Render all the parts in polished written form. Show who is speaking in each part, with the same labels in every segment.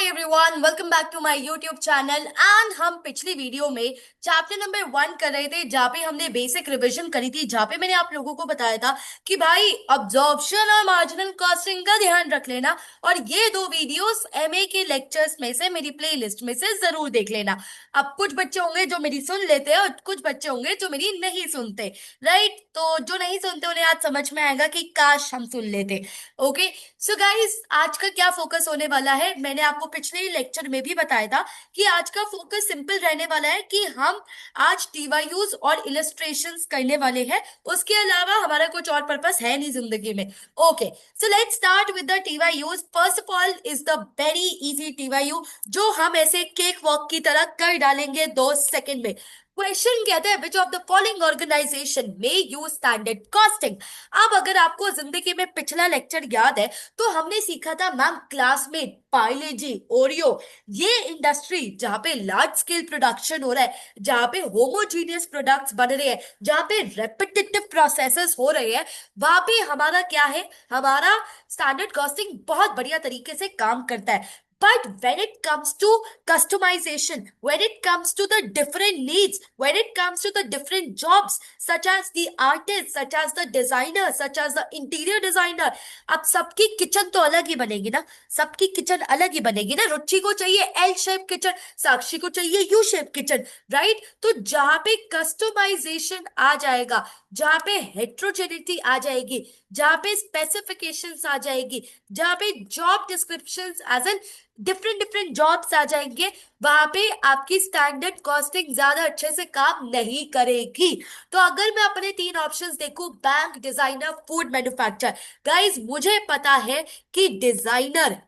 Speaker 1: Hi everyone, welcome back to my YouTube channel. And हम पिछली video में chapter number 1 कर रहे थे, जहाँ पे हमने बेसिक रिवीजन करी थी, जहाँ पे मैंने आप लोगों को बताया था कि भाई अब्जॉर्प्शन और मार्जिनल कॉस्टिंग का ध्यान रख लेना, और ये दो वीडियोस एमए के लेक्चर्स में से मेरी प्लेलिस्ट में से जरूर देख लेना। अब कुछ बच्चे होंगे जो मेरी सुन लेते हैं और कुछ बच्चे होंगे जो मेरी नहीं सुनते। राइट, तो जो नहीं सुनते उन्हें आज समझ में आएगा कि काश हम सुन लेते। ओके, सो गाइस, आज का क्या फोकस होने वाला है, मैंने आपको पिछले ही लेक्चर में भी बताया था कि आज का फोकस सिंपल रहने वाला है कि हम आज टीवायूज और इलस्ट्रेशंस करने वाले हैं। उसके अलावा हमारा कुछ और पर्पस है नहीं जिंदगी में। Okay, so let's start with the TYUs. First of all is the very easy TYU, जो हम ऐसे केक वॉक की तरह कर डालेंगे 2 सेकंड में। क्वेश्चन कहता है which of the following organisation में यूज स्टैंडर्ड कॉस्टिंग। अब अगर आपको जिंदगी में पिछला लेक्चर याद है तो हमने सीखा था मैम क्लास में, पार्ले-जी, ओरियो, ये इंडस्ट्री जहां पे लार्ज स्केल प्रोडक्शन हो रहा है, जहां पे होमोजीनियस प्रोडक्ट्स बन रहे हैं, जहां पे रेपिटेटिव प्रोसेसेस हो रहे हैं, वहां पे हमारा क्या है, हमारा स्टैंडर्ड कॉस्टिंग बहुत बढ़िया तरीके से काम करता है। But when it comes to customization, when it comes to the different needs, when it comes to the different jobs, such as the artist, such as the designer, such as the interior designer, अब सबकी kitchen तो अलग ही बनेगी ना, सबकी kitchen अलग ही बनेगी ना। रुचि को चाहिए एल शेप किचन, साक्षी को चाहिए यू शेप किचन, राइट। तो जहां पे कस्टमाइजेशन आ जाएगा, जहां पे हेट्रोजेनिटी आ जाएगी, जहां पे स्पेसिफिकेशंस आ जाएगी, जहां पे job descriptions as an different different jobs आ जाएंगे, वहां पे आपकी स्टैंडर्ड कॉस्टिंग ज्यादा अच्छे से काम नहीं करेगी। तो अगर मैं अपने 3 ऑप्शंस देखूं, bank, designer, food manufacture, guys मुझे पता है कि डिजाइनर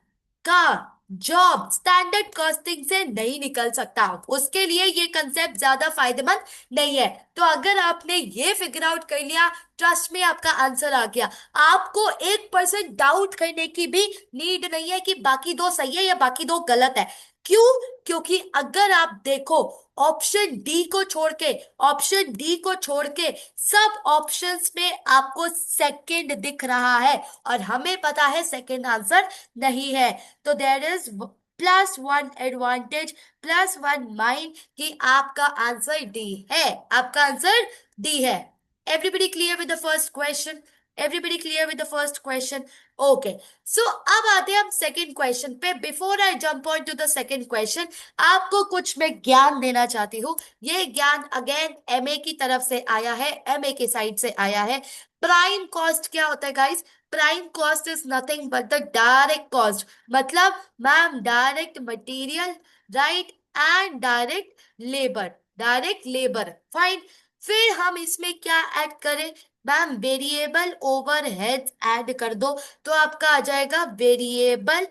Speaker 1: का जॉब स्टैंडर्ड कॉस्टिंग से नहीं निकल सकता, उसके लिए ये कंसेप्ट ज्यादा फायदेमंद नहीं है। तो अगर आपने ये फिगर आउट कर लिया, ट्रस्ट में आपका आंसर आ गया। आपको 1% डाउट करने की भी नीड नहीं है कि बाकी दो सही है या बाकी दो गलत है। क्यों? क्योंकि अगर आप देखो, ऑप्शन डी को छोड़ के, ऑप्शन डी को छोड़ के सब ऑप्शंस में आपको सेकंड दिख रहा है, और हमें पता है सेकंड आंसर नहीं है। तो देयर इज +1 एडवांटेज, +1 माइन कि आपका आंसर डी है, आपका आंसर डी है। Everybody clear with the first question? Everybody clear with the first question? Okay. So अब आते हैं हम सेकंड क्वेश्चन पे। Before I jump on to the second question, आपको कुछ मैं ज्ञान देना चाहती हूँ। ये ज्ञान अगेन एमए की तरफ से आया है, एमए के साइड से आया है। प्राइम कॉस्ट क्या होता है guys? Prime cost is nothing but the direct cost, मतलब ma'am direct material, right, and direct labour, fine. फिर हम इसमें क्या ऐड करें मैम? वेरिएबल ओवरहेड्स ऐड कर दो, तो आपका आ जाएगा वेरिएबल,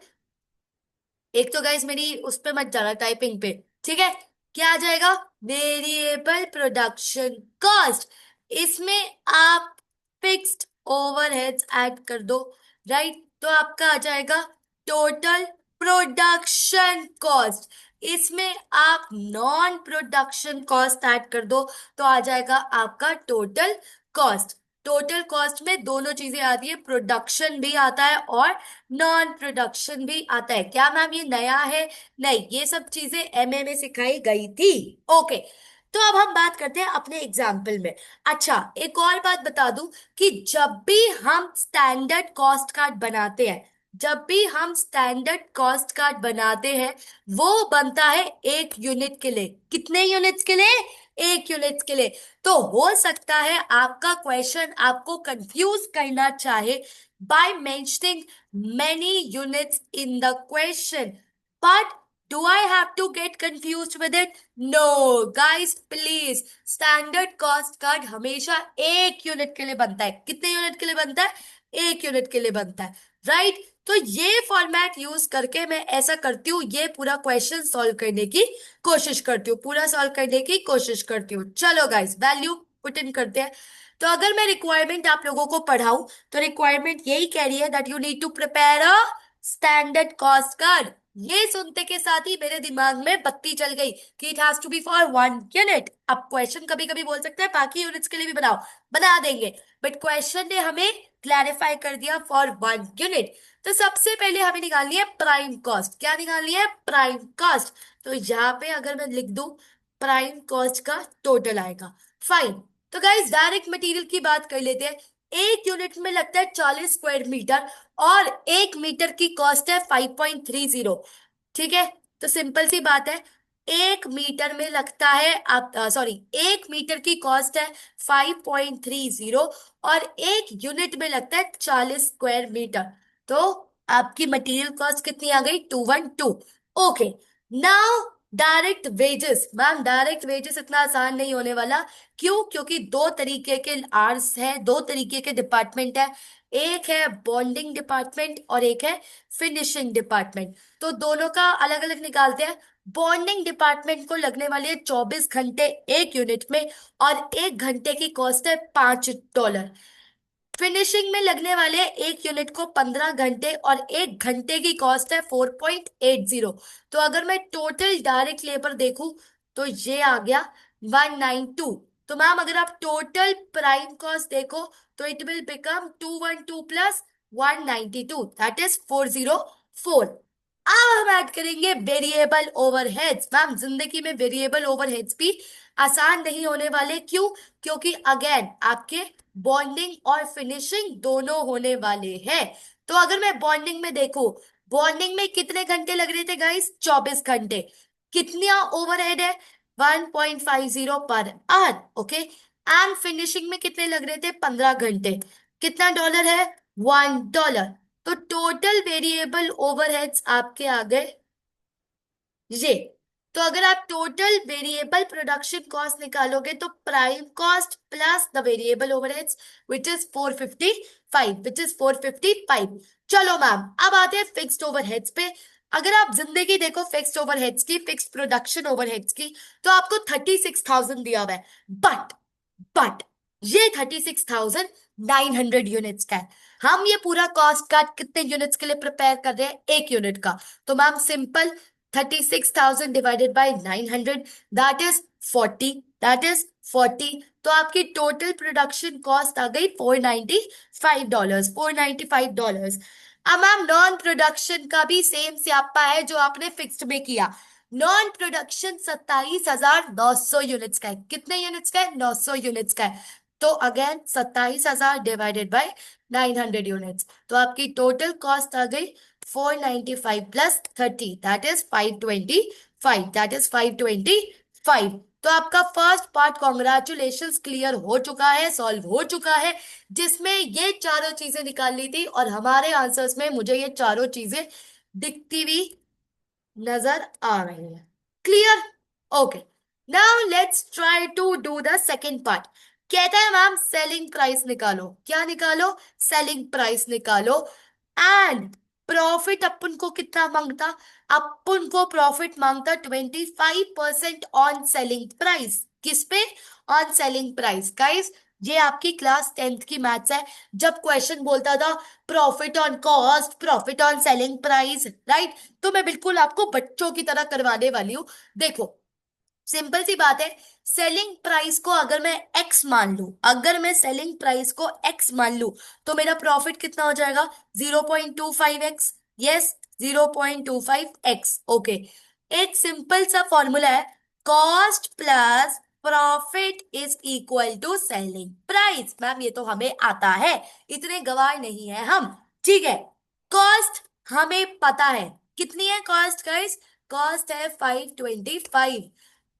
Speaker 1: एक तो गाइस मेरी उस पे मत जाना टाइपिंग पे, ठीक है। क्या आ जाएगा? Variable production cost. इसमें आप फिक्स्ड ओवरहेड्स ऐड कर दो, राइट, तो आपका आ जाएगा टोटल प्रोडक्शन कॉस्ट। इसमें आप नॉन प्रोडक्शन कॉस्ट ऐड कर दो, तो आ जाएगा आपका टोटल कॉस्ट। टोटल कॉस्ट में दोनों चीजें आती है, प्रोडक्शन भी आता है और नॉन प्रोडक्शन भी आता है। क्या मैम ये नया है? नहीं, ये सब चीजें एमए में सिखाई गई थी। ओके, तो अब हम बात करते हैं अपने एग्जाम्पल में। अच्छा, एक और बात बता दूं कि जब भी हम स्टैंडर्ड कॉस्ट कार्ड बनाते हैं, जब भी हम स्टैंडर्ड कॉस्ट कार्ड बनाते हैं, वो बनता है 1 यूनिट के लिए। कितने यूनिट्स के लिए? 1 यूनिट के लिए। तो हो सकता है आपका क्वेश्चन आपको कंफ्यूज करना चाहे by mentioning many units in the question. But do I have to get confused with it? No, guys, please. Standard cost card हमेशा 1 यूनिट के लिए बनता है। कितने यूनिट के लिए बनता है? 1 यूनिट के लिए बनता है, राइट। तो ये फॉर्मेट यूज करके मैं ऐसा करती हूँ, ये पूरा क्वेश्चन सॉल्व करने की कोशिश करती हूँ, पूरा सॉल्व करने की कोशिश करती हूँ। चलो गाइस, वैल्यू पुट इन करते हैं। तो अगर मैं रिक्वायरमेंट आप लोगों को पढ़ाऊं, तो रिक्वायरमेंट यही कह रही है that you need to prepare a standard cost card. ये सुनते के साथ ही मेरे दिमाग में बत्ती चल गई कि it has to be for 1 unit. अब क्वेश्चन कभी कभी बोल सकता है बाकी यूनिट्स के लिए भी बनाओ, बना देंगे, बट क्वेश्चन ने हमें क्लैरिफाई कर दिया फॉर 1 यूनिट। तो सबसे पहले हमें निकालनी है प्राइम कॉस्ट। क्या निकालनी है? Prime cost. तो यहाँ पे अगर मैं लिख दूं प्राइम कॉस्ट का टोटल आएगा 5। तो गाइस डायरेक्ट मटेरियल की बात कर लेते हैं। एक यूनिट में लगता है 40 स्क्वायर मीटर, और 1 मीटर की कॉस्ट है 5.30। ठीक है, तो सिंपल सी बात है, 1 मीटर में लगता है आप सॉरी 1 मीटर की कॉस्ट है 5.30, और 1 यूनिट में लगता है 40 स्क्वायर मीटर। तो आपकी मटेरियल कॉस्ट कितनी आ गई? 212। Okay, now direct wages. Ma'am direct wages इतना आसान नहीं होने वाला। क्यों? क्योंकि दो तरीके के आर्स है, दो तरीके के डिपार्टमेंट है। एक है बॉन्डिंग डिपार्टमेंट और एक है फिनिशिंग डिपार्टमेंट। तो दोनों का अलग अलग निकालते हैं। बॉन्डिंग डिपार्टमेंट को लगने वाले हैं 24 घंटे एक यूनिट में, और 1 घंटे की कॉस्ट है $5। फिनिशिंग में लगने वाले एक यूनिट को 15 घंटे, और 1 घंटे की कॉस्ट है 4.80। तो अगर मैं टोटल डायरेक्ट लेबर देखूं तो ये आ गया 192। तो मैम अगर आप टोटल प्राइम कॉस्ट देखो तो it will become 212 plus 192, that is 404। अब हम ऐड करेंगे वेरिएबल ओवरहेड्स। मैम जिंदगी में वेरिएबल ओवरहेड्स भी आसान नहीं होने वाले। क्यों? क्योंकि अगेन आपके बॉन्डिंग और फिनिशिंग दोनों होने वाले हैं। तो अगर मैं बॉन्डिंग में देखूं, बॉन्डिंग में कितने घंटे लग रहे थे गाइस? 24 घंटे। कितना ओवरहेड है? 1.50 per hour. Okay, and finishing में कितने लग रहे थे? 15 घंटे। कितना डॉलर है? $1। तो टोटल वेरिएबल ओवरहेड्स आपके आ गए ये। तो अगर आप टोटल वेरिएबल प्रोडक्शन कॉस्ट निकालोगे तो prime cost plus the variable overheads which is 455। चलो मैम अब आते हैं फिक्स्ड ओवरहेड्स पे। अगर आप जिंदगी देखो फिक्स्ड ओवरहेड्स की, फिक्स्ड प्रोडक्शन ओवरहेड्स की, तो आपको 36,000 दिया हुआ है। बट ये 36,900 यूनिट्स का है। हम ये पूरा कॉस्ट कार्ड कितने यूनिट्स के लिए प्रिपेयर कर रहे हैं? 1 यूनिट का। तो ma'am simple, 36,000 divided by 900, that is 40, that is 40। तो आपकी टोटल प्रोडक्शन कॉस्ट आ गई $495, $495। अब मैम नॉन प्रोडक्शन का भी सेम स्यापा है जो आपने फिक्स्ड में किया। नॉन प्रोडक्शन 27,900 यूनिट्स का है। कितने यूनिट्स का है? 900 यूनिट्स का है। तो अगेन 27,000 डिवाइडेड बाय 900 यूनिट्स, तो आपकी टोटल कॉस्ट आ गई 495 plus 30, that is 525, that is 525। तो आपका फर्स्ट पार्ट कॉन्ग्रेचुलेशंस क्लियर हो चुका है, सॉल्व हो चुका है, जिसमें ये चारों चीजें निकाल ली थी, और हमारे आंसर्स में मुझे ये चारों चीजें दिखती हुई नजर आ रही है। Clear? Okay, now let's try to do the second part. कहता है मैम सेलिंग प्राइस निकालो। क्या निकालो? सेलिंग प्राइस निकालो। एंड प्रॉफिट अपन को कितना मांगता? अपन को प्रॉफिट मांगता 25% ऑन सेलिंग प्राइस। किस पे? On selling price. गाइस ये आपकी क्लास 10th की मैथ्स है, जब क्वेश्चन बोलता था profit on cost, profit on selling price, right? तो मैं बिल्कुल आपको बच्चों की तरह करवाने वाली हूँ। देखो सिंपल सी बात है, सेलिंग प्राइस को अगर मैं एक्स मान लूं, अगर मैं सेलिंग प्राइस को एक्स मान लूं, तो मेरा प्रॉफिट कितना हो जाएगा? 0.25x। Yes, 0.25x। ओके, एक सिंपल सा फॉर्मूला है, cost plus profit is equal to selling price. Ma'am ये तो हमें आता है, इतने गवार नहीं है हम। ठीक है, कॉस्ट हमें पता है कितनी है कॉस्ट गाइस? कॉस्ट है 525।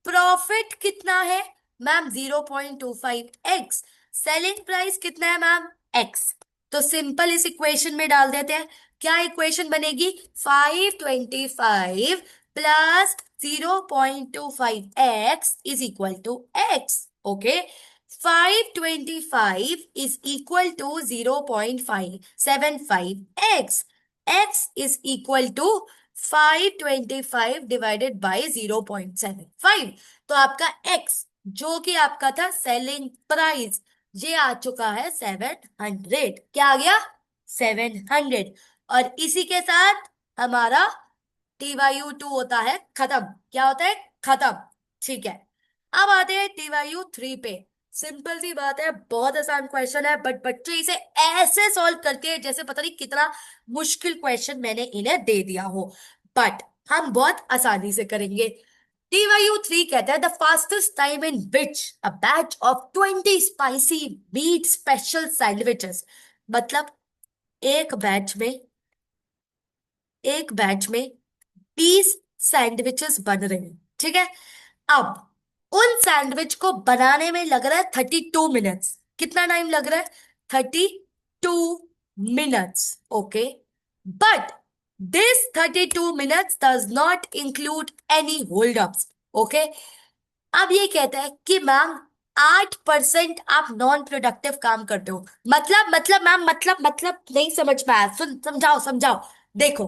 Speaker 1: प्रॉफिट कितना है मैम? 0.25x। सेलिंग प्राइस कितना है मैम? एक्स। तो सिंपल इस इक्वेशन में डाल देते हैं। क्या इक्वेशन बनेगी? 525 plus 0.25x is equal to x. Okay, 525 is equal to 0.575x। x is equal to 525 divided by 0.75। तो आपका x जो कि आपका था सेलिंग प्राइस, ये आ चुका है 700। क्या आ गया? 700। और इसी के साथ हमारा TYU2 होता है खत्म। क्या होता है? खत्म। ठीक है, अब आते हैं TYU3 पे। सिंपल सी बात है, बहुत आसान क्वेश्चन है, बट बच्चे इसे ऐसे सॉल्व करते हैं जैसे पता नहीं कितना मुश्किल क्वेश्चन मैंने इन्हें दे दिया हो। बट हम बहुत आसानी से करेंगे। TYU3 कहता है the fastest time in which a batch of 20 spicy meat special sandwiches. मतलब एक बैच में एक बैच में 20 सैंडविचेस बन रहे हैं, ठीक है। अब उन सैंडविच को बनाने में लग रहा है 32 मिनट्स। कितना टाइम लग रहा है? 32 minutes. Okay, but this 32 minutes does not include any hold ups. Okay, अब ये कहता है कि मैम 8% आप नॉन प्रोडक्टिव काम करते हो। मतलब मैम, मतलब नहीं समझ पाया, सुन, समझाओ समझाओ। देखो,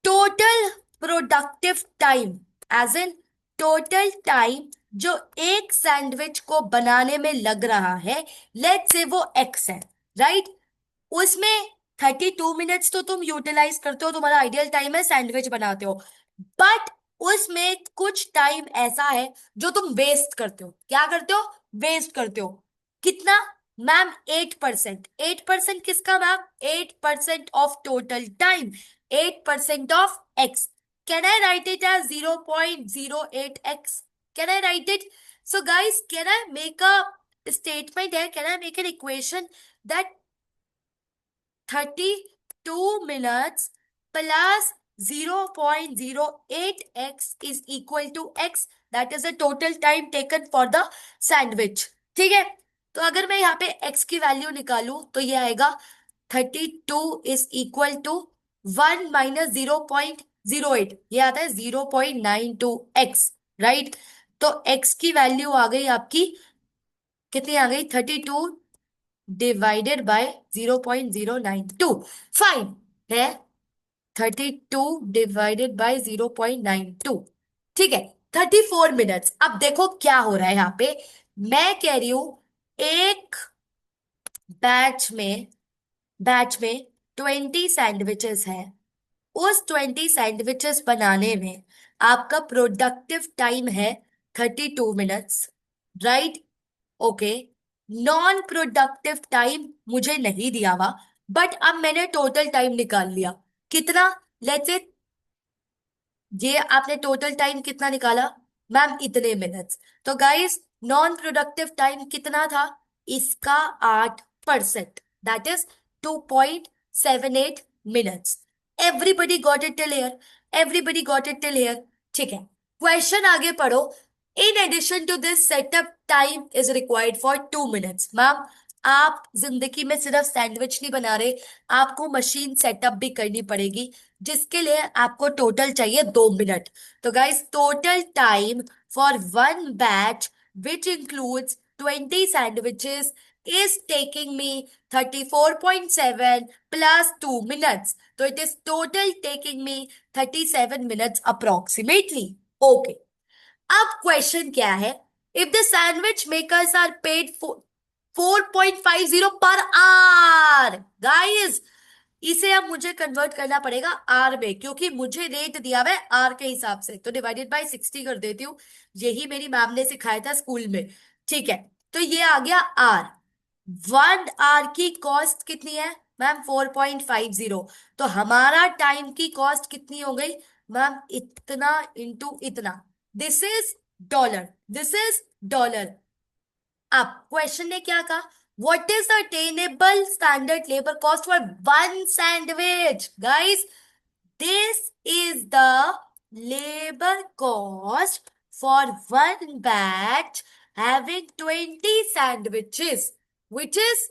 Speaker 1: total productive time as in total time जो एक सैंडविच को बनाने में लग रहा है, लेट्स से वो एक्स है, राइट। उसमें 32 मिनट्स तो तुम यूटिलाइज करते हो, तुम्हारा आइडियल टाइम है, सैंडविच बनाते हो। बट उसमें कुछ टाइम ऐसा है जो तुम वेस्ट करते हो। क्या करते हो? वेस्ट करते हो। कितना? मैम 8%। 8% किसका ma'am? 8% of total time. 8% of x. Can I write it as 0.08x? Can I write it? So guys, can I make a statement here? Can I make an equation that 32 minutes plus 0.08x is equal to x? That is the total time taken for the sandwich. ठीक है, तो अगर मैं यहाँ पे x की value निकालूं तो ये आएगा 32 इज इक्वल टू 1 - 0.08, ये आता है 0.92x, राइट। तो x की वैल्यू आ गई आपकी, कितनी आ गई? 32 डिवाइडेड बाय 0.092। फाइन है, 32 डिवाइडेड बाय 0.92। ठीक है, 34 मिनट्स। अब देखो क्या हो रहा है यहाँ पे। मैं कह रही हूं एक बैच में बैच में 20 सैंडविचेस है। उस 20 सैंडविचेस बनाने में आपका प्रोडक्टिव टाइम है 32 minutes, right. Okay, non productive time मुझे नहीं दिया हुआ, बट अब मैंने टोटल टाइम निकाल लिया। कितना? लेट्स से ये आपने टोटल टाइम कितना निकाला? मैम इतने मिनट्स। तो गाइस, नॉन प्रोडक्टिव टाइम कितना था? इसका 8%, that is 2.78 minutes. Everybody got it till here? Everybody got it till here? ठीक है, क्वेश्चन आगे पढ़ो। In addition to this setup time is required for 2 minutes. Ma'am, आप जिंदगी में सिर्फ सैंडविच नहीं बना रहे, आपको मशीन सेटअप भी करनी पड़ेगी, जिसके लिए आपको टोटल चाहिए 2 मिनट। तो guys, total time for one batch which includes 20 sandwiches is taking me 34.7 plus 2 minutes. So it is total taking me 37 minutes approximately. Okay. अब क्वेश्चन क्या है? If the sandwich makers are paid 4.50 per our, guys इसे अब मुझे convert करना पड़ेगा are में, क्योंकि मुझे रेट दिया हुआ है आर के हिसाब से। तो डिवाइडेड बाय 60 कर देती हूँ, यही मेरी मैम ने सिखाया था स्कूल में। ठीक है, तो ये आ गया आर। 1 आवर की कॉस्ट कितनी है मैम? 4.50। तो हमारा टाइम की कॉस्ट कितनी हो गई मैम? इतना इंटू इतना। This is dollar, this is dollar. अब क्वेश्चन ने क्या कहा? What is the attainable standard labour cost for one sandwich? Guys, this is the labor cost for one batch having 20 sandwiches, which is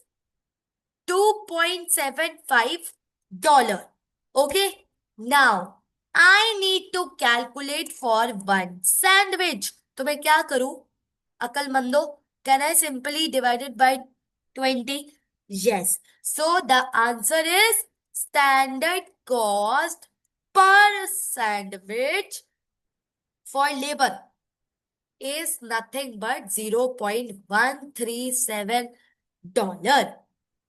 Speaker 1: $2.75. Okay, now I need to calculate for one sandwich. तो मैं क्या करूं अकलमंदो? Can I simply divide it by 20? Yes. So the answer is standard cost per sandwich for labor is nothing but $0.137.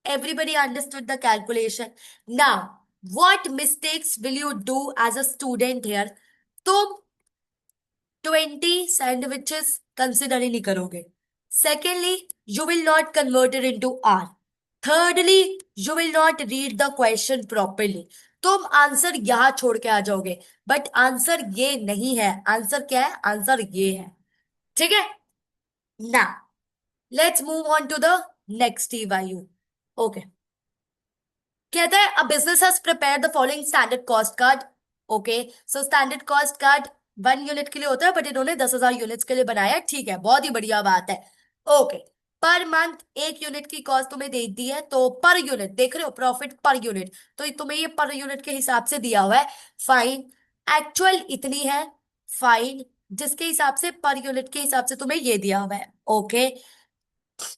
Speaker 1: Everybody understood the calculation. Now, What mistakes will you do as a student here? तुम 20 sandwiches consider ही नहीं करोगे. Secondly, you will not convert it into R. thirdly, you will not read the question properly. तुम answer यहां छोड़ के आ जाओगे, but answer ये नहीं है. आंसर क्या है? आंसर ये है. ठीक है ना? Let's move on to the next EYU. Okay. कहता है a business has prepared the following standard cost card. Okay. So standard cost card 1 unit के लिए होता है, बट इन्होंने 10,000 यूनिट्स के लिए बनाया है. ठीक है, बहुत ही बढ़िया बात है. ओके. पर मंथ 1 यूनिट की कॉस्ट तुम्हें दे दी है, तो पर यूनिट देख रहे हो, प्रॉफिट पर यूनिट, तो तुम्हें ये पर यूनिट के हिसाब से दिया हुआ है. फाइन. एक्चुअल इतनी है. फाइन. जिसके हिसाब से पर यूनिट के हिसाब से तुम्हें ये दिया हुआ है. ओके.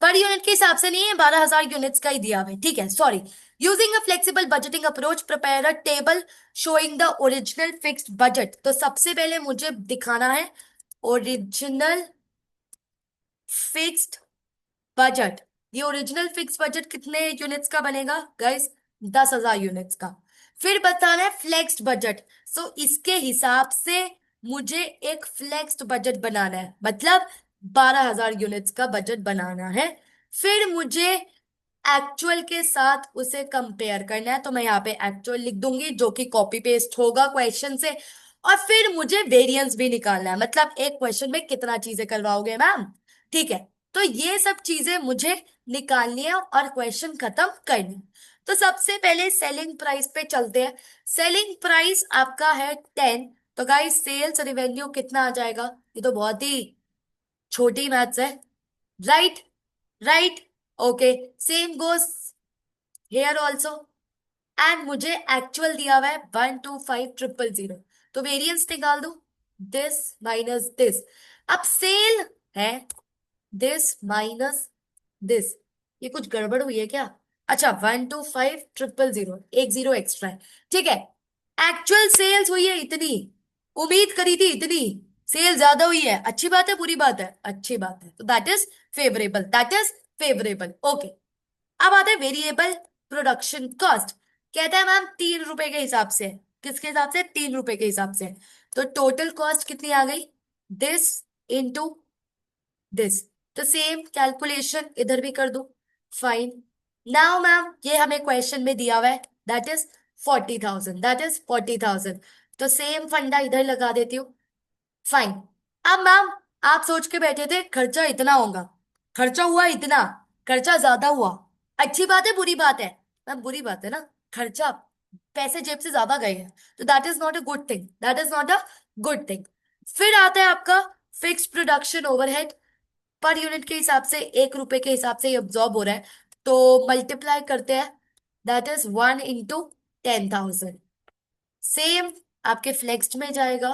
Speaker 1: पर यूनिट के हिसाब से नहीं है, 12,000 यूनिट्स का ही दिया हुआ है. ठीक है, sorry. Using a flexible budgeting approach, prepare a table showing the original fixed budget. तो सबसे पहले मुझे दिखाना है ओरिजिनल फिक्स्ड बजट. ये ओरिजिनल फिक्स बजट कितने यूनिट्स का बनेगा गाइस? 10,000 यूनिट्स का. फिर बताना है फ्लेक्स्ड बजट. सो इसके हिसाब से मुझे एक फ्लेक्स्ड बजट बनाना है, मतलब 12,000 यूनिट्स का बजट बनाना है. फिर मुझे एक्चुअल के साथ उसे कंपेयर करना है, तो मैं यहाँ पे एक्चुअल लिख दूंगी, जो कि कॉपी पेस्ट होगा क्वेश्चन से. और फिर मुझे वेरिएंस भी निकालना है, मतलब एक क्वेश्चन में कितना चीजें करवाओगे मैम. ठीक है. तो ये सब चीजें मुझे निकालनी है और क्वेश्चन खत्म करनी है. तो सबसे पहले सेलिंग प्राइस पे चलते हैं. सेलिंग प्राइस आपका है 10. तो गाइस सेल्स रिवेन्यू कितना आ जाएगा? ये तो बहुत ही छोटी मैथ्स है. Right. Right. Okay. Same goes here also. And मुझे एक्चुअल दिया हुआ है 125,000. तो वेरिएंस निकाल दो. This minus this. अब सेल है दिस माइनस दिस. ये कुछ गड़बड़ हुई है क्या? अच्छा, 125,000, एक जीरो एक्स्ट्रा है. ठीक है. एक्चुअल सेल्स हुई है इतनी, उम्मीद करी थी इतनी, सेल ज्यादा हुई है. अच्छी बात है बुरी बात है? अच्छी बात है. तो that is favourable, that is favourable. Okay. अब आता है वेरिएबल प्रोडक्शन कॉस्ट. कहता है मैम 3 रुपए के हिसाब से. किसके हिसाब से? 3 रुपए के हिसाब से. तो टोटल कॉस्ट कितनी आ गई? This into this. तो सेम कैलकुलेशन इधर भी कर दो. फाइन. नाउ मैम ये हमें क्वेश्चन में दिया हुआ है, दैट इज 40,000, दैट इज 40,000. तो सेम फंडा इधर लगा देती हूँ. फाइन. अब मैम आप सोच के बैठे थे खर्चा इतना होगा, खर्चा हुआ इतना, खर्चा ज्यादा हुआ. अच्छी बात है बुरी बात है? मैम बुरी बात है ना. खर्चा, पैसे जेब से ज्यादा गए हैं, तो that is not a good thing, that is not a good thing. फिर आता है आपका fix production overhead. Per unit के हिसाब से 1 रुपए के हिसाब से ऑब्जॉर्ब हो रहा है, तो मल्टीप्लाई करते हैं. That is 1 into 10,000. सेम आपके फ्लेक्स्ड में जाएगा.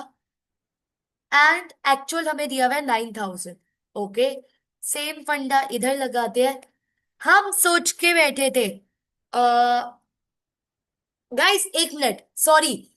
Speaker 1: एंड एक्चुअल हमें दिया हुआ है 9,000. ओके. सेम फंडा इधर लगाते हैं. हम सोच के बैठे थे, गाइस एक मिनट, सॉरी.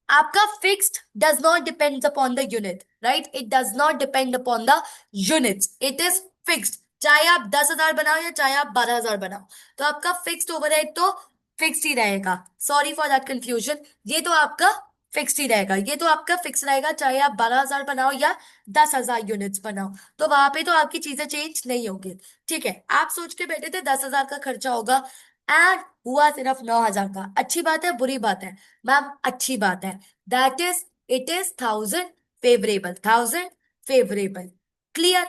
Speaker 1: आपका fixed does not depend upon the unit, right? It does not depend upon the units, it is fixed. चाहे आप 10,000 बनाओ या चाहे आप 12,000 बनाओ, तो आपका फिक्स्ड ओवरहेड तो फिक्स्ड ही रहेगा. Sorry for that confusion. ये तो आपका फिक्स्ड ही रहेगा, ये तो आपका फिक्स रहेगा, चाहे आप 12,000 बनाओ या 10,000 यूनिट्स बनाओ, तो वहां पे तो आपकी चीजें चेंज नहीं होगी. ठीक है. आप सोच के बैठे थे 10,000 का खर्चा होगा, एंड हुआ सिर्फ 9,000 का. अच्छी बात है बुरी बात है? मैम अच्छी बात है. That is, it is 1,000 favourable, 1,000 favourable. Clear.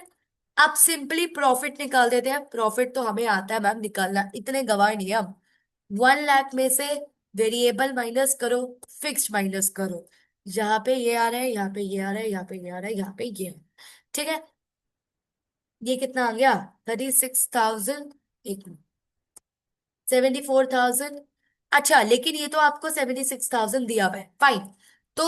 Speaker 1: अब सिंपली प्रॉफिट निकाल देते हैं. प्रॉफिट तो हमें आता है मैम निकालना, इतने गवाह नहीं है हम. 1 लाख में से वेरिएबल माइनस करो, फिक्स्ड माइनस करो. यहाँ पे ये आ रहा है, यहाँ पे ये आ रहा है, यहाँ पे ये आ रहा है, यहाँ पे ये आ रहा है. ठीक है. ये कितना आ गया? 36,000. एक 74,000. अच्छा, लेकिन ये तो आपको 76,000 दिया हुआ है. फाइन. तो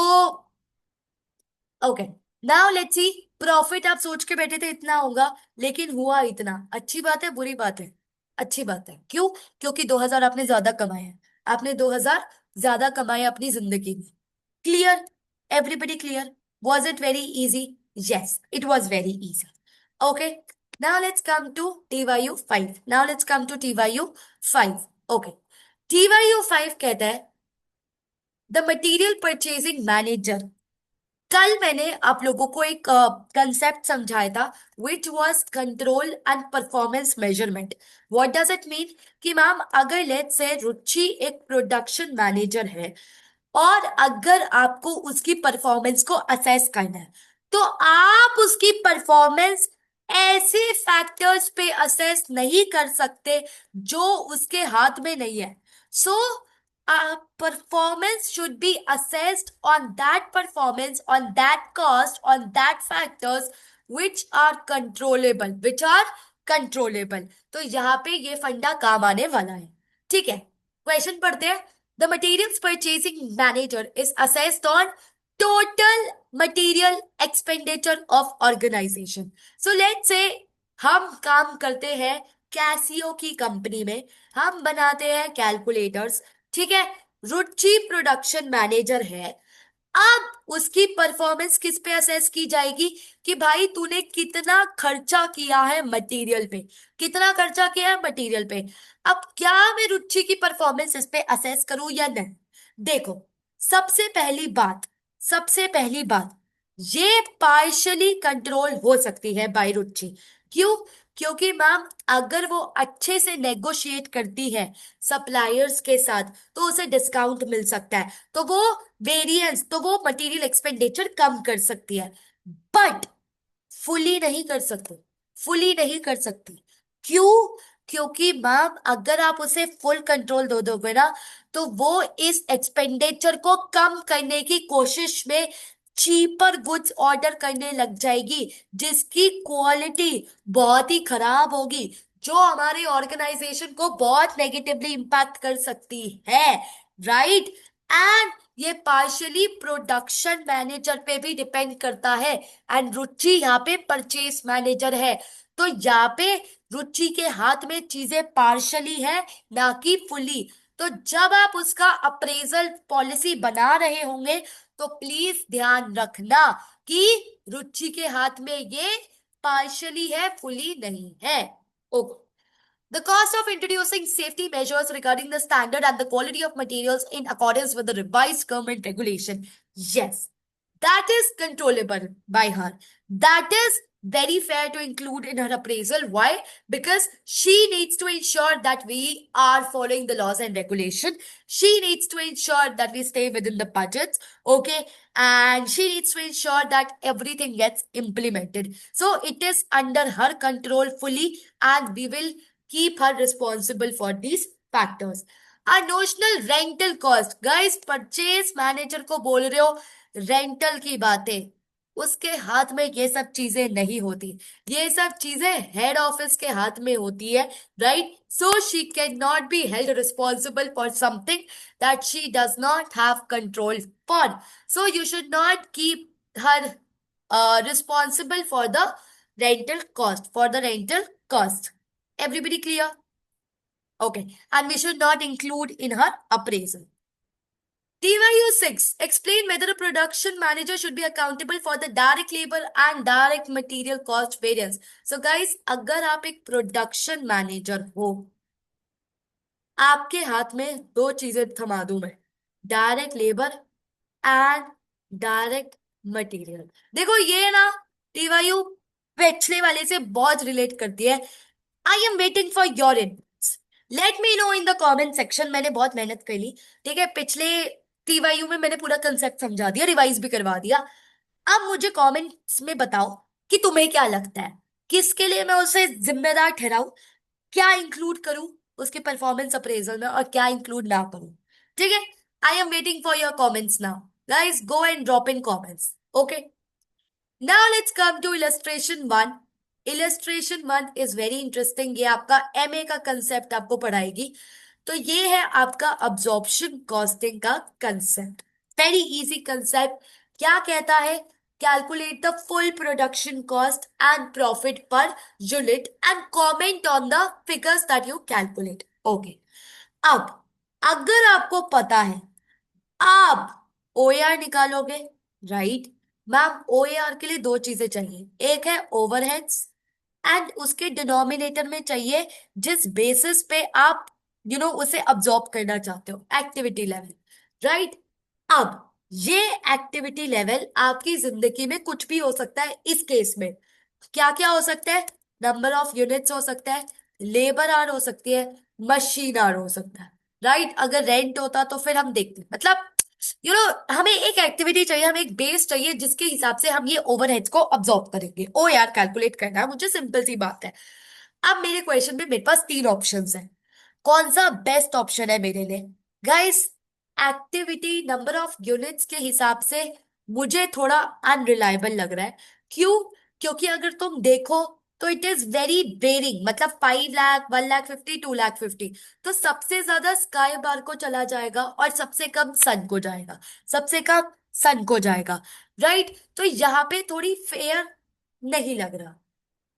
Speaker 1: okay. Now let's see. Profit आप सोच के बैठे थे इतना होगा, लेकिन हुआ इतना. अच्छी बात है बुरी बात है? अच्छी बात है. क्यों? क्योंकि 2,000 आपने ज्यादा कमाए हैं. आपने 2,000 ज्यादा कमाए अपनी जिंदगी में. Clear? Everybody clear? Was it very easy? Yes, it was very easy. Okay. Now let's come to TYU 5. Now let's come to TYU 5. ओके. TYU 5 कहता है द मटेरियल परचेजिंग मैनेजर। कल मैंने आप लोगों को एक कंसेप्ट समझाया था, which was control and performance measurement. What does it mean? कि मैम अगर लेट्स से रुचि एक प्रोडक्शन मैनेजर है और अगर आपको उसकी परफॉर्मेंस को असेस करना है, तो आप उसकी परफॉर्मेंस ऐसे फैक्टर्स पे असेस नहीं कर सकते जो उसके हाथ में नहीं है। सो performance should be assessed on that performance, on that cost, on that factors which are controllable, which are controllable। तो यहाँ पे ये फंडा काम आने वाला है। ठीक है, क्वेश्चन पढ़ते हैं। The materials purchasing manager is assessed on total material expenditure of organisation. So let's say हम काम करते हैं कैसियो की कंपनी में, हम बनाते हैं कैलकुलेटर्स। ठीक है, रुचि प्रोडक्शन मैनेजर है। अब उसकी परफॉर्मेंस किस पे असेस की जाएगी? कि भाई तूने कितना खर्चा किया है मटेरियल पे, कितना खर्चा किया है मटेरियल पे। अब क्या मैं रुचि की परफॉर्मेंस इस पे असेस करूं या नहीं? देखो, सबसे पहली बात, सबसे पहली बात, ये पार्शली कंट्रोल हो सकती है बाय रुचि। क्यों? क्योंकि मैम अगर वो अच्छे से नेगोशिएट करती है सप्लायर्स के साथ तो उसे डिस्काउंट मिल सकता है, तो वो वेरिएंस, तो वो मटेरियल एक्सपेंडिचर कम कर सकती है। बट फुली नहीं कर सकते, फुली नहीं कर सकती। क्यों? क्योंकि मैम अगर आप उसे फुल कंट्रोल दे दोगे ना, तो वो इस एक्सपेंडिचर को कम करने की कोशिश में चीपर गुड्स ऑर्डर करने लग जाएगी, जिसकी क्वालिटी बहुत ही खराब होगी, जो हमारे ऑर्गेनाइजेशन को बहुत नेगेटिवली इंपैक्ट कर सकती है। राइट? एंड ये पार्शियली प्रोडक्शन मैनेजर पे भी डिपेंड करता है। एंड रुचि यहाँ पे परचेस मैनेजर है, तो यहाँ पे रुचि के हाथ में चीजें पार्शली है, ना कि फुली। तो जब आप उसका अप्रेजल पॉलिसी बना रहे होंगे, तो प्लीज ध्यान रखना कि रुचि के हाथ में ये पार्शली है, फुली नहीं है। Okay. The cost of introducing safety measures regarding the standard and the quality of materials in accordance with the revised government regulation. Yes, that is controllable by her. That is very fair to include in her appraisal. Why? Because she needs to ensure that we are following the laws and regulation. She needs to ensure that we stay within the budgets. Okay. And she needs to ensure that everything gets implemented. So it is under her control fully, and we will keep her responsible for these factors. A notional rental cost, guys, purchase manager को बोल रहे हो rental की बातें, उसके हाथ में ये सब चीजें नहीं होती। ये सब चीजें हेड ऑफिस के हाथ में होती है। Right? So she can not be held responsible for something that she does not have control for. So you should not keep her responsible for the rental cost, for the rental cost. Everybody clear? Okay. And we should not include in her appraisal. TYU 6. Explain whether a production manager should be accountable for the direct labor and direct material cost variance. So guys, अगर आप एक production manager हो, आपके हाथ में दो चीजें थमा दूं मैं, direct labour and direct material. देखो ये ना टीवायू पिछले वाले से बहुत रिलेट करती है। I am waiting for your inputs. Let me know in the comment section. मैंने बहुत मेहनत कर ली। ठीक है, पिछले टीवायू में मैंने पूरा कंसेप्ट समझा दिया, रिवाइज भी करवा दिया। अब मुझे कमेंट्स में बताओ कि तुम्हें क्या लगता है, किसके लिए मैं उसे जिम्मेदार ठहराऊं, क्या इंक्लूड करूं उसके परफॉर्मेंस अप्रेजल में और क्या इंक्लूड ना करूं। ठीक है, I am waiting for your comments now. Guys go and drop in comments. Okay, now let's come to illustration 1। Illustration 1 is very interesting. ये आपका एमए का कंसेप्ट आपको पढ़ाएगी। तो ये है आपका अब्जॉर्प्शन कॉस्टिंग का कंसेप्ट। Very easy concept. क्या कहता है? Calculate the full production cost and profit per unit and comment on the figures that you calculate. Okay, अब अगर आपको पता है, आप ओएआर निकालोगे। राइट? मैम ओएआर के लिए दो चीजें चाहिए, एक है ओवरहेड्स एंड उसके डिनोमिनेटर में चाहिए जिस बेसिस पे आप उसे अब्सॉर्ब करना चाहते हो, एक्टिविटी लेवल। राइट? अब ये एक्टिविटी लेवल आपकी जिंदगी में कुछ भी हो सकता है। इस केस में क्या क्या हो सकता है? नंबर ऑफ यूनिट्स हो सकता है, लेबर आवर हो सकती है, मशीन आवर हो सकता है। राइट, अगर रेंट होता तो फिर हम देखते, मतलब हमें एक एक्टिविटी चाहिए, हमें एक बेस चाहिए जिसके हिसाब से हम ये ओवरहेड्स को अब्सॉर्ब करेंगे। ओ यार, कैलकुलेट करना है मुझे, सिंपल सी बात है। अब मेरे क्वेश्चन में मेरे पास तीन ऑप्शंस हैं। कौन सा बेस्ट ऑप्शन है मेरे लिए? Guys, activity number of units के हिसाब से मुझे थोड़ा अनरिलायबल लग रहा है। क्यों? क्योंकि अगर तुम देखो तो इट इज वेरी वेरिंग, मतलब 5 लाख, 1 लाख 50, 2 लाख 50। तो सबसे ज्यादा स्काई बार को चला जाएगा और सबसे कम सन को जाएगा, सबसे कम सन को जाएगा। राइट, तो यहाँ पे थोड़ी फेयर नहीं लग रहा।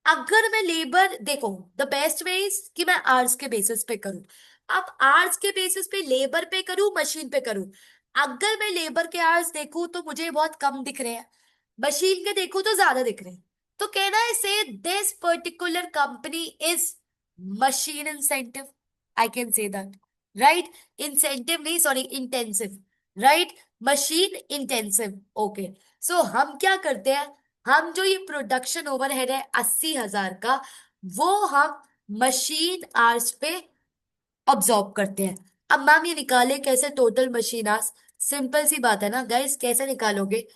Speaker 1: अगर मैं लेबर देखो, द बेस्ट वे इज कि मैं आर्स के बेसिस पे करूं। अब आर्स के बेसिस पे लेबर पे करूं, मशीन पे करूं। अगर मैं लेबर के आर्स देखूं तो मुझे बहुत कम दिख रहे हैं, मशीन के देखूं तो ज्यादा दिख रहे हैं। तो कहना है say this particular company is machine incentive, I can say that. Right, incentive नहीं, sorry, intensive. Right, machine intensive. Okay, so हम क्या करते हैं, हम जो ये प्रोडक्शन ओवरहेड है 80,000 का, वो हम मशीन आवर्स पे ऑब्जॉर्ब करते हैं। अब मैम ये निकाले कैसे टोटल मशीन आवर्स? सिंपल सी बात है ना गाइस, कैसे निकालोगे?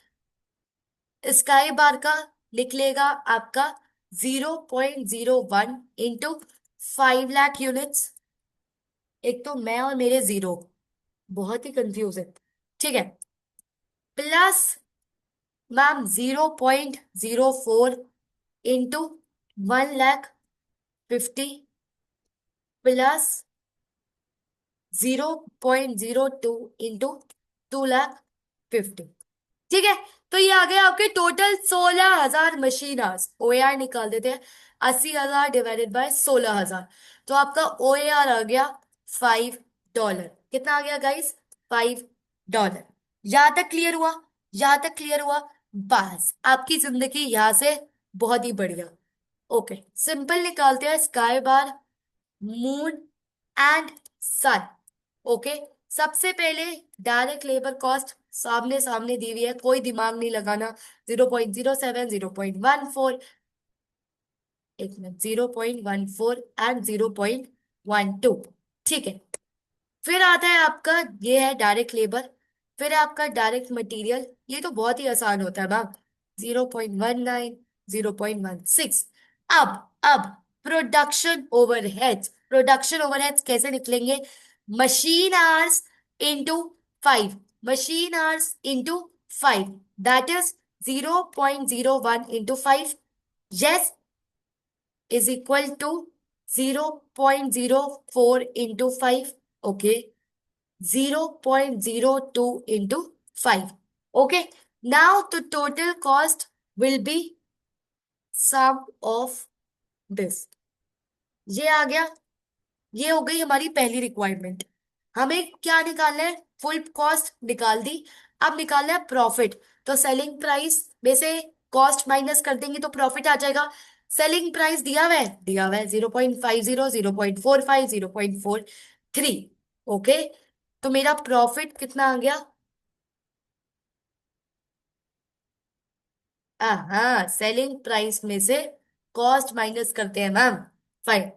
Speaker 1: स्काई बार का निकलेगा आपका 0.01 इंटू 5 लाख यूनिट्स। एक तो मैं और मेरे जीरो बहुत ही कंफ्यूज है, ठीक है। Plus ma'am 0.04 into 1 lakh 50, plus 0.02 into 2 lakh 50। ठीक है, तो ये आ गया आपके टोटल 16,000 मशीन आवर्स। ओएआर निकाल देते हैं, 80,000 डिवाइडेड बाय 16,000। तो आपका ओएआर आ गया $5। कितना आ गया गाइस? $5। यहां तक क्लियर हुआ? यहां तक क्लियर हुआ? बस आपकी जिंदगी यहां से बहुत ही बढ़िया। ओके, सिंपल निकालते हैं sky bar, moon and sun. Okay, सबसे पहले डायरेक्ट लेबर कॉस्ट सामने सामने दी हुई है, कोई दिमाग नहीं लगाना। 0.07, 0.14, एक मिनट, 0.14 एंड 0.12। ठीक है, फिर आता है आपका, ये है डायरेक्ट लेबर। फिर है आपका डायरेक्ट मटेरियल, ये तो बहुत ही आसान होता है मैम, 0.19, 0.16। अब प्रोडक्शन ओवरहेड्स, प्रोडक्शन ओवरहेड्स कैसे निकलेंगे? Machine hours into 5, machine hours into 5, that is 0.01 into 5, yes, is equal to 0.04 into 5। Okay, 0.02 into 5. Okay, now the total cost will be sum of this. ये आ गया, ये हो गई हमारी पहली रिक्वायरमेंट। हमें क्या निकालना है? फुल कॉस्ट निकाल दी। अब निकालना है प्रॉफिट। तो सेलिंग प्राइस में से कॉस्ट माइनस कर देंगे तो प्रॉफिट आ जाएगा। सेलिंग प्राइस दिया हुआ है, दिया हुआ है 0.50, 0.45, 0.43। ओके, तो मेरा प्रॉफिट कितना आ गया? हाँ, सेलिंग प्राइस में से कॉस्ट माइनस करते हैं मैम, 5।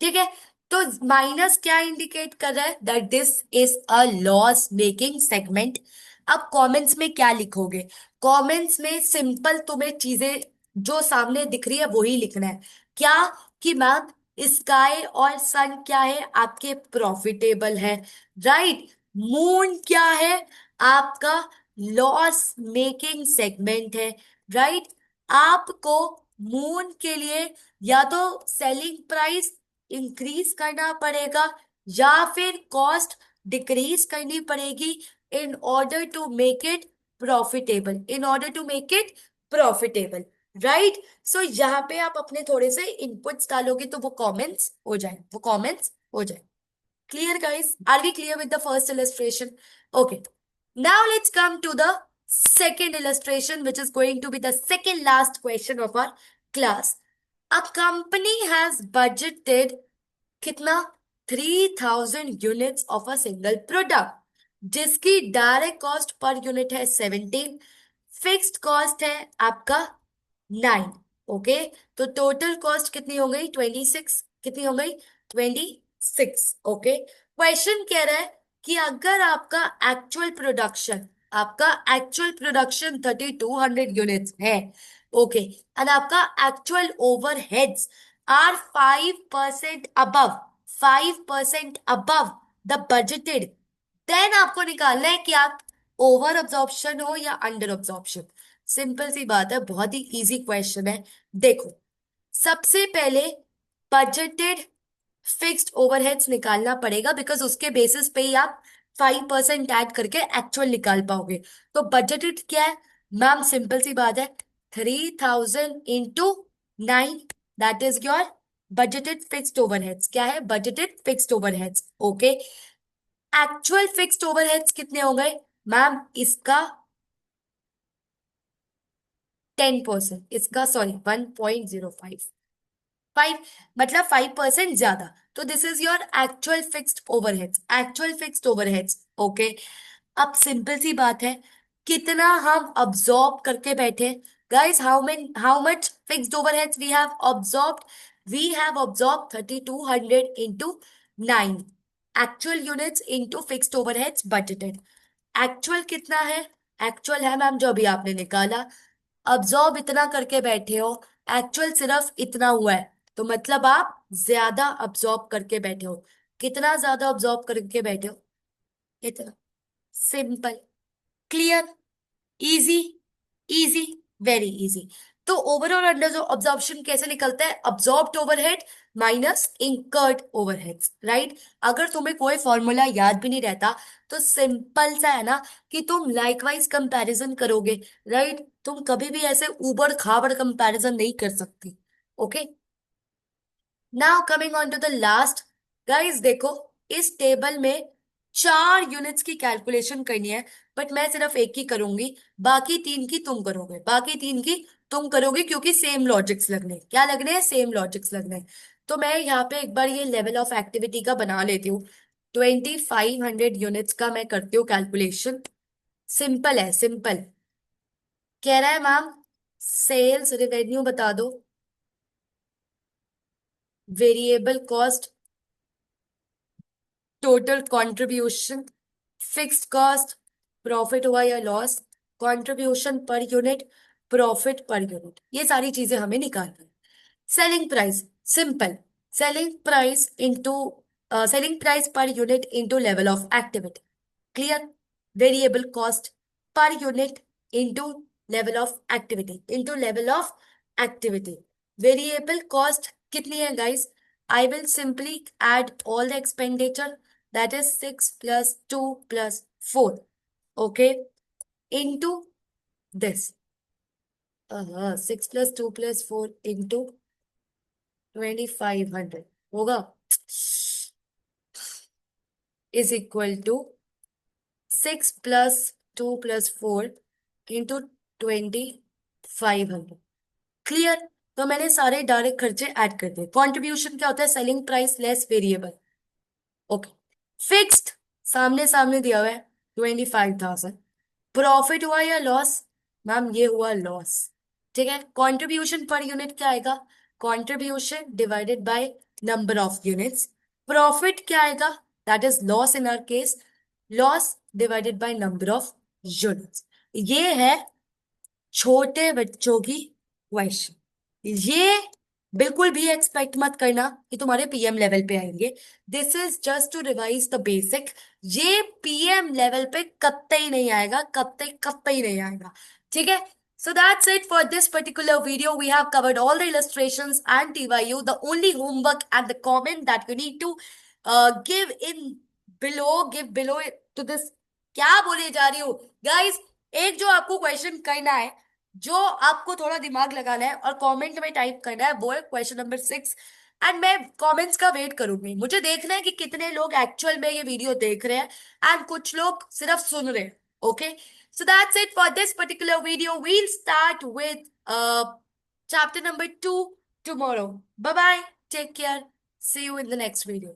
Speaker 1: ठीक है, तो माइनस क्या इंडिकेट कर रहा है? That this is a loss making segment. अब कमेंट्स में क्या लिखोगे? कमेंट्स में सिंपल तुम्हें चीजें जो सामने दिख रही है वही लिखना है। क्या? कि मैम स्काई और सन क्या है? आपके प्रॉफिटेबल है। राइट, मून क्या है? आपका लॉस मेकिंग सेगमेंट है। राइट, आपको मून के लिए या तो सेलिंग प्राइस इंक्रीज करना पड़ेगा या फिर कॉस्ट डिक्रीज करनी पड़ेगी in order to make it profitable, in order to make it profitable. Right, so यहाँ पे आप अपने थोड़े से इनपुट्स डालोगे तो वो कमेंट्स हो जाए, वो कमेंट्स हो जाए। Clear, guys? Are we clear with the first illustration? Okay. Now let's come to the second illustration, which is going to be the second last question of our class. A company has budgeted कितना? 3,000 units of a single product. जिसकी direct cost per unit है 17, fixed cost है आपका 9। Okay, तो total cost कितनी हो गई? 26। कितनी हो गई? 26। ओके, क्वेश्चन कह रहा है कि अगर आपका एक्चुअल प्रोडक्शन 3200 यूनिट्स है, ओके, एंड आपका actual overheads are 5% above the budgeted, then आपको निकालना है कि आप ओवर अब्जॉर्प्शन हो या अंडर अब्जॉर्प्शन। सिंपल सी बात है, बहुत ही इजी क्वेश्चन है। देखो, सबसे पहले बजटेड फिक्स्ड ओवरहेड्स निकालना पड़ेगा, बिकॉज उसके बेसिस पे ही आप 5% ऐड करके एक्चुअल निकाल पाओगे। तो बजटेड क्या है मैम? सिंपल सी बात है, 3000 into 9, that is your budgeted fixed overheads. क्या है? Budgeted fixed overheads. Okay, actual fixed overheads कितने हो गए मैम? इसका 10%, इसका सॉरी 1.05, 5, मतलब 5% ज्यादा। तो this is your actual fixed overheads, actual fixed overheads. Okay, अब सिंपल सी बात है, कितना हम अब्सॉर्ब करके बैठे guys? How much fixed overheads we have absorbed? We have absorb 3200 into 9 actual units into fixed overheads budgeted. Actual कितना है? एक्चुअल है मैम जो अभी आपने निकाला। अब्सॉर्ब इतना करके बैठे हो, एक्चुअल सिर्फ इतना हुआ है, तो मतलब आप ज्यादा अब्सॉर्ब करके बैठे हो। कितना ज्यादा अब्सॉर्ब करके बैठे हो? इतना। Simple, clear, easy, easy, very easy. तो ओवर और अंडर ऑब्जॉर्प्शन कैसे निकलता है? Absorbed overhead minus incurred overheads, right? अगर तुम्हें कोई फॉर्मूला याद भी नहीं रहता, तो सिंपल सा है ना कि तुम लाइकवाइज कंपैरिजन करोगे, राइट? तुम कभी भी ऐसे ऊबड़ खाबड़ कंपैरिजन नहीं कर सकती। Okay, now coming on to the last. Guys देखो, इस टेबल में 4 यूनिट्स की कैलकुलेशन करनी है, बट मैं सिर्फ एक ही करूंगी, बाकी 3 की तुम करोगे, बाकी 3 की तुम करोगे, क्योंकि सेम लॉजिक्स लगने हैं। क्या लगने हैं? सेम लॉजिक्स लगने हैं। तो मैं यहाँ पे एक बार ये लेवल ऑफ एक्टिविटी का बना लेती हूँ। 2500 यूनिट्स का मैं करती हूँ कैलकुलेशन। सिंपल है, सिंपल। कह रहा है मैम सेल्स रेवेन्यू बता दो, variable cost, total contribution, fixed cost, profit हुआ या loss, contribution per unit, profit per unit, ये सारी चीजें हमें निकालनी है। Selling price, simple, selling price into selling price per unit into level of activity, clear? Variable cost per unit into level of activity, into level of activity. Variable cost कितनी है guys? I will simply add all the expenditure, that is 6 plus 2 plus 4, okay, into this, 6 plus 2 plus 4 into 2500 होगा, is equal to 6 plus 2 plus 4 into 2500। Clear? तो मैंने सारे direct खर्चे add कर दिए। Contribution क्या होता है? Selling price less variable. Okay, fixed सामने सामने दिया हुआ है 25,000। प्रॉफिट हुआ या लॉस? मैम ये हुआ लॉस। ठीक है, कंट्रीब्यूशन पर यूनिट क्या आएगा? Contribution divided by number of units. Profit क्या आएगा? That is loss in our case, loss divided by number of units. ये है छोटे बच्चों की क्वेश्चन। ये बिल्कुल भी एक्सपेक्ट मत करना कि तुम्हारे पीएम लेवल पे आएंगे। This is just to revise the basic. ये पीएम लेवल पे कत्ते ही नहीं आएगा, कत्ते कत्ते ही नहीं आएगा। ठीक है, so that's it for this particular video. We have covered all the illustrations and TYU. The only homework and the comment that you need to give below to this, क्या बोले जा रही हूँ गाइस, एक जो आपको क्वेश्चन करना है, जो आपको थोड़ा दिमाग लगाना है और कमेंट में टाइप करना है, वो है क्वेश्चन नंबर 6। एंड मैं कमेंट्स का वेट करूंगी, मुझे देखना है कि कितने लोग एक्चुअल में ये वीडियो देख रहे हैं एंड कुछ लोग सिर्फ सुन रहे हैं। Okay, so that's it for this particular video. We'll start with chapter number 2 tomorrow. Bye bye, take care, see you in the next video.